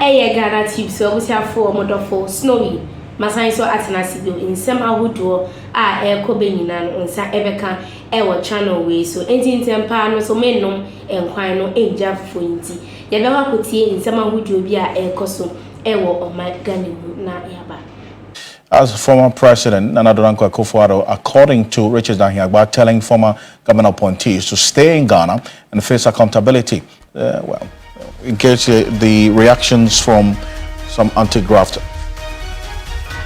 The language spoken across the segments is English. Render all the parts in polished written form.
Ghanatube so we have for model snowy. Masan so atenasibio in some ahodo kobenina no nsa ebeka channel way so enti ntempa no so mennom enkwan no enja fointi ye be hakotie in some ahodo bi ekoso Ghanatube na yaba. As former President Nana Addo Akufo-Addo, according to Richard Dahiagba, telling former government appointees to stay in Ghana and face accountability. Well, in case the reactions from some anti-graft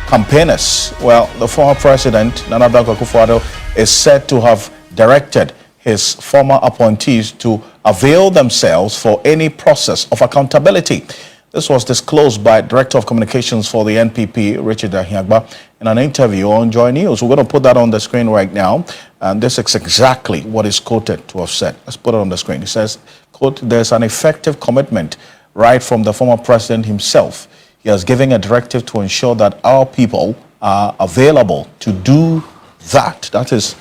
campaigners. Well, the former president, Nana Addo Akufo-Addo, is said to have directed his former appointees to avail themselves for any process of accountability. This was disclosed by Director of Communications for the NPP, Richard Dahiagba, in an interview on Joy News. We're going to put that on the screen right now. And this is exactly what is quoted to have said. Let's put it on the screen. It says, quote, "There's an effective commitment right from the former president himself. He has given a directive to ensure that our people are available to do that." That is,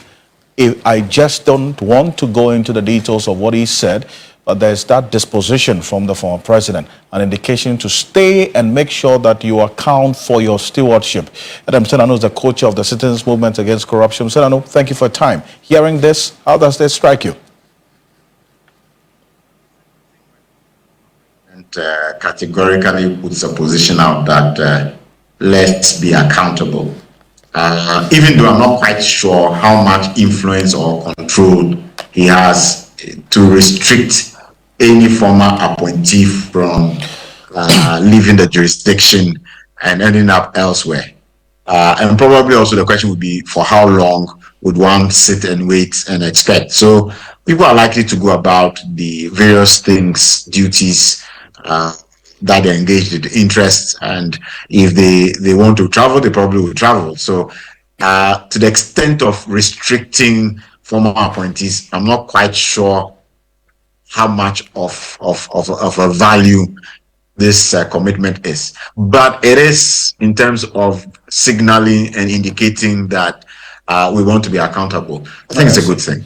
I just don't want to go into the details of what he said, but there's that disposition from the former president, an indication to stay and make sure that you account for your stewardship. Adam Senano is the co-chair of the Citizens Movement Against Corruption. Senano, thank you for your time. Hearing this, how does this strike you? And categorically puts a position out that let's be accountable. Even though I'm not quite sure how much influence or control he has to restrict any former appointee from leaving the jurisdiction and ending up elsewhere. And probably also the question would be, for how long would one sit and wait and expect? So people are likely to go about the various things, duties that they're engaged in, interests, and if they want to travel, they probably will travel. So to the extent of restricting former appointees, I'm not quite sure how much of a value this commitment is, but it is in terms of signaling and indicating that we want to be accountable. I think it's a good thing.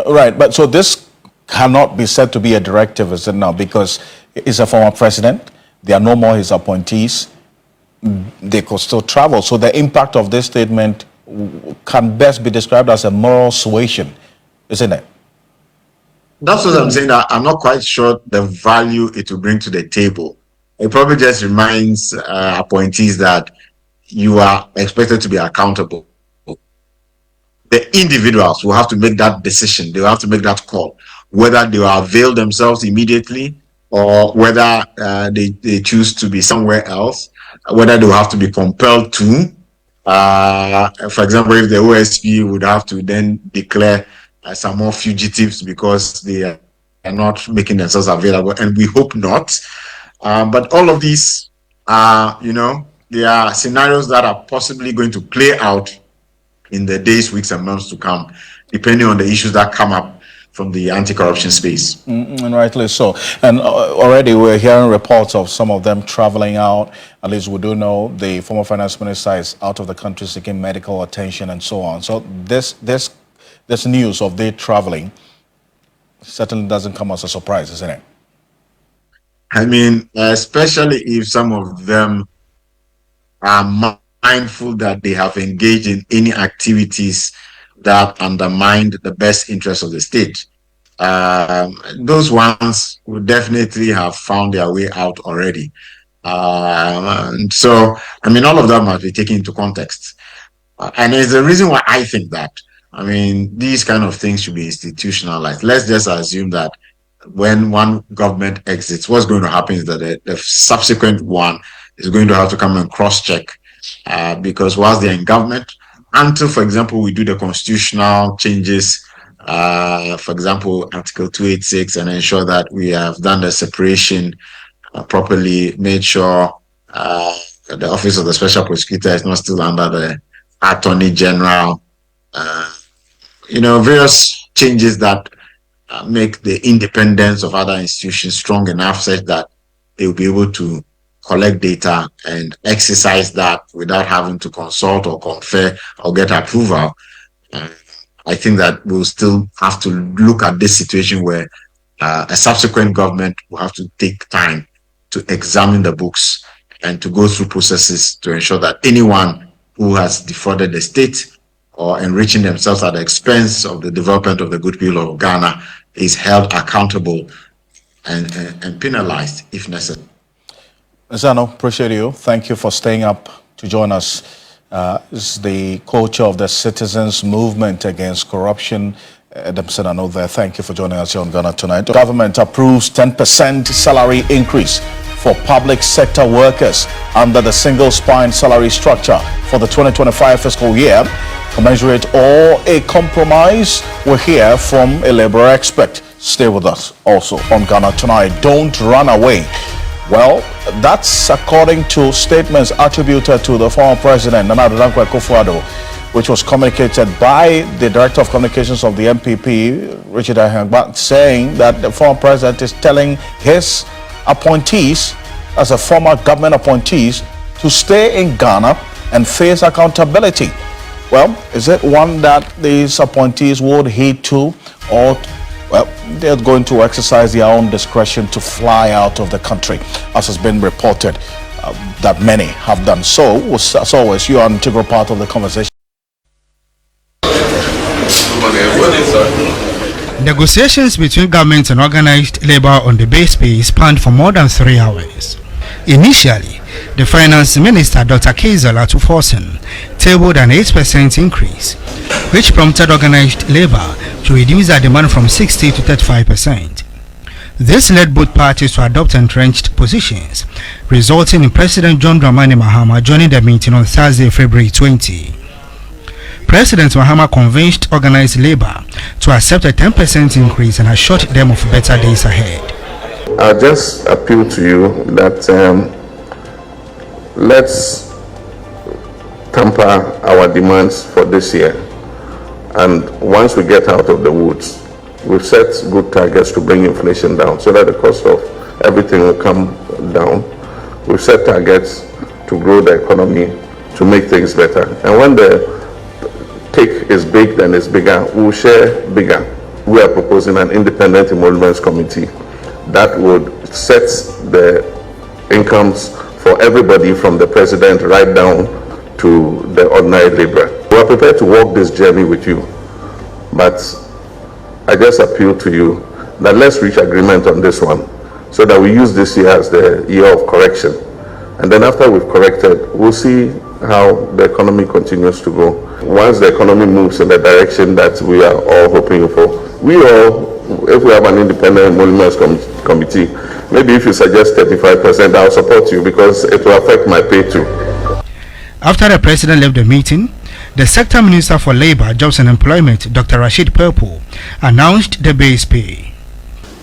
Right, but so this cannot be said to be a directive, is it now? Because he's a former president, they are no more his appointees, they could still travel. So the impact of this statement can best be described as a moral suasion, isn't it? That's what I'm saying. That I'm not quite sure the value it will bring to the table. It probably just reminds appointees that you are expected to be accountable. The individuals will have to make that decision. They will have to make that call, whether they will avail themselves immediately or whether they choose to be somewhere else, whether they will have to be compelled to. For example, if the OSP would have to then declare some more fugitives because they are not making themselves available, and we hope not. But all of these are, there are scenarios that are possibly going to play out in the days, weeks, and months to come, depending on the issues that come up from the anti-corruption space. And rightly so. And already we're hearing reports of some of them traveling out. At least we do know the former finance minister is out of the country seeking medical attention and so on. So this news of they traveling certainly doesn't come as a surprise, isn't it? I mean, especially if some of them are mindful that they have engaged in any activities that undermine the best interest of the state. Those ones would definitely have found their way out already. And so, I mean, all of that must be taken into context. And there's a reason why I think that. I mean, these kind of things should be institutionalized. Let's just assume that when one government exits, what's going to happen is that the subsequent one is going to have to come and cross-check because whilst they're in government, until, for example, we do the constitutional changes, for example, Article 286, and ensure that we have done the separation properly, made sure the Office of the Special Prosecutor is not still under the Attorney General, various changes that make the independence of other institutions strong enough such that they will be able to collect data and exercise that without having to consult or confer or get approval. I think that we'll still have to look at this situation where a subsequent government will have to take time to examine the books and to go through processes to ensure that anyone who has defrauded the state or enriching themselves at the expense of the development of the good people of Ghana is held accountable and penalized if necessary. Zano, appreciate you. Thank you for staying up to join us. This is the co-chair of the Citizens Movement Against Corruption. Thank you for joining us here on Ghana Tonight. The government approves 10% salary increase for public sector workers under the single spine salary structure for the 2025 fiscal year. Commensurate or a compromise? We'll hear from a labor expert. Stay with us also on Ghana Tonight. Don't run away. Well, that's according to statements attributed to the former president, Nana Addo, which was communicated by the Director of Communications of the MPP, Richard Ahangba, saying that the former president is telling his appointees, as a former government appointees, to stay in Ghana and face accountability. Well, is it one that these appointees would heed to, or well, they're going to exercise their own discretion to fly out of the country, as has been reported that many have done so? As always, you are an integral part of the conversation. Negotiations between government and organized labor on the base pay spanned for more than 3 hours. Initially, the Finance Minister, Dr. Keizala Tuforsen, tabled an 8% increase, which prompted organized labor to reduce their demand from 60 to 35%. This led both parties to adopt entrenched positions, resulting in President John Dramani Mahama joining the meeting on Thursday, February 20. President Mahama convinced organized labor to accept a 10% increase and assured them of better days ahead. I'll just appeal to you that let's temper our demands for this year. And once we get out of the woods, we've set good targets to bring inflation down so that the cost of everything will come down. We've set targets to grow the economy, to make things better. And when the cake is baked and it's bigger, we'll share bigger. We are proposing an independent emoluments committee that would set the incomes for everybody from the president right down to the ordinary laborer. We are prepared to walk this journey with you, but I just appeal to you that let's reach agreement on this one so that we use this year as the year of correction. And then after we've corrected, we'll see how the economy continues to go. Once the economy moves in the direction that we are all hoping for, we all, if we have an independent emoluments committee, maybe if you suggest 35%, I'll support you because it will affect my pay too. After the president left the meeting, the Sector Minister for Labour, Jobs and Employment, Dr. Rashid Purple, announced the base pay.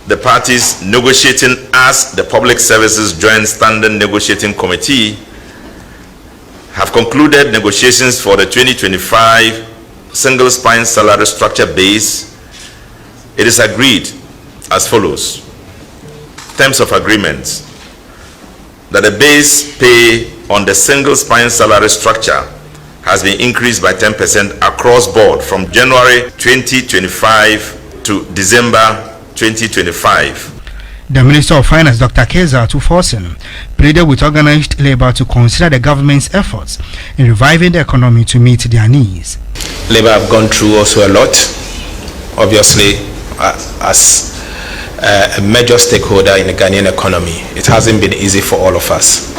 The parties negotiating as the Public Services Joint Standing Negotiating Committee have concluded negotiations for the 2025 single spine salary structure base. It is agreed as follows. Terms of agreement that the base pay on the single spine salary structure has been increased by 10% across board from January 2025 to December 2025. The Minister of Finance, Dr. Keizala Tuforsen, pleaded with organized labor to consider the government's efforts in reviving the economy to meet their needs. Labor have gone through also a lot, obviously, as a major stakeholder in the Ghanaian economy. It hasn't been easy for all of us.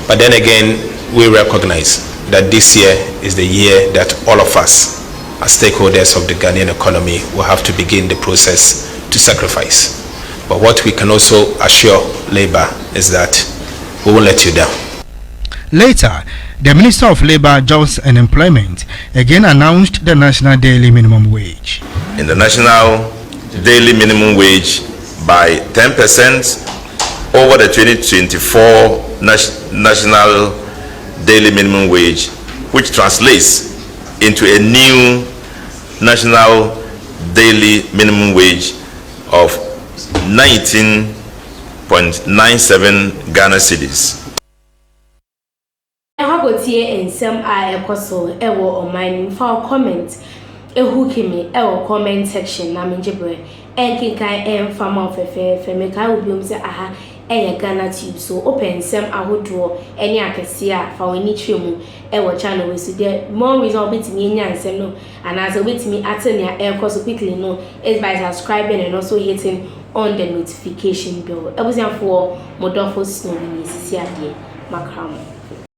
But then again, we recognize that this year is the year that all of us, as stakeholders of the Ghanaian economy, will have to begin the process to sacrifice. But what we can also assure Labour is that we won't let you down. Later, the Minister of Labour, Jobs and Employment again announced the national daily minimum wage. In the national daily minimum wage by 10% over the 2024 national daily minimum wage, which translates into a new national daily minimum wage of 19.97 Ghana cedis. Hagotie ensem a ekoso ewo oman for comment ehukimi ewo comment section na menjebre enkinkan emfama ofefe meka obiom se aha Ghanatube. So open some ahodoɔ any akɛse a fa w'ani twɛ mu channel we so the more reason obetimi nya nsɛm no and as obetimi atene ɛkɔ so quickly no is by subscribing and also hitting on the notification bell. Ebusiafo modofo snow ni sisi ade makram.